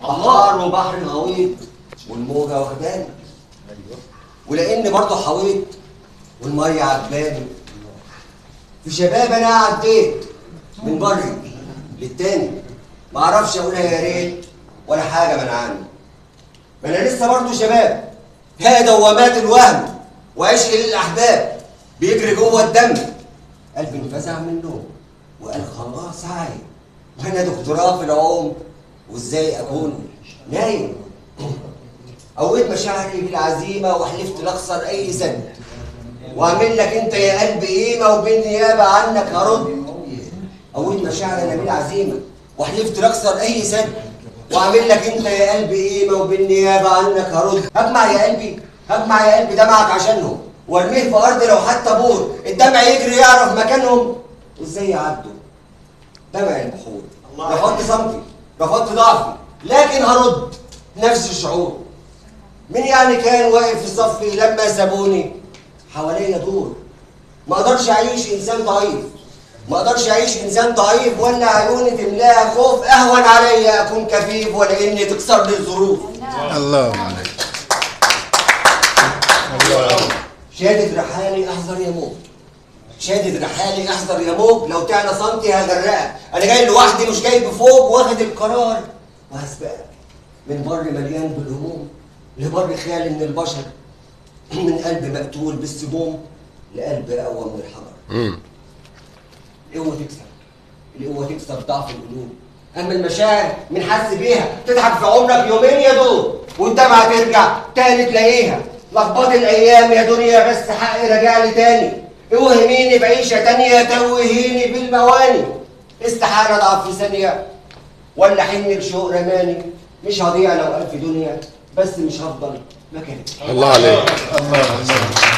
بحار وبحر غويط والموجة واخداني، ولاني برضه حويط والمية عجباني. في شباب انا عديت من بري للتاني، معرفش اقولها يا ريت ولا حاجة منعاني. ما انا لسه برضه شباب، ها دوامات الوهم وعشق للاحباب بيجري جوه الدم. قلبي انفزع من النوم وقال خلاص عايم، وانا دكتوراه في العوم وازاي اكون نايم. قويت مشاعري بالعزيمه وحلفت لا اخسر اي سد، واعمل لك انت يا قلبي قيمه وبالنيابه عنك هرد. قويت مشاعري انا بالعزيمه وحلفت لا اخسر اي سد، واعمل لك انت يا قلبي قيمه وبالنيابه عنك هرد. هجمع يا قلبي، هجمع يا قلبي دمعك عشانهم، وارميه في ارض لو حتى بور الدمع يجري يعرف مكانهم. وازاي يعدوا دمع البحور. رفضت صمتي، رفضت ضعفي، لكن هرد نفس الشعور. مين يعني كان واقف في صفي لما سابوني حواليا دور؟ ما اقدرش اعيش انسان ضعيف، ما اقدرش اعيش انسان ضعيف ولا عيوني تملاها خوف. اهون عليا اكون كفيف ولا اني تكسر لي الظروف. الله عليك. شادد رحالي احذر يا موج، شادد رحالي احذر يا موج، لو تعلى صمتي هغرقك. انا جاي لوحدي مش جاي بفوق، واخد القرار وهسبقك من بر مليان بالهموم لبر خالي من البشر، من قلب مقتول بالسموم لقلب اقوى من الحجر. القوه تكسب، القوه تكسب ضعف القلوب. اما المشاعر من حس بيها تضحك في عمرك يومين يا دوب، والدمعه ترجع تاني تلاقيها. لخبط الايام يا دنيا بس حقي رجع لي تاني. اوهميني بعيشه تانيه توهيني بالمواني. استحاله اضعف في ثانيه ولا حن لشوق رماني. مش هضيع لو ألف دنيا بس مش هفضل مكاني. الله عليك. الله عليك.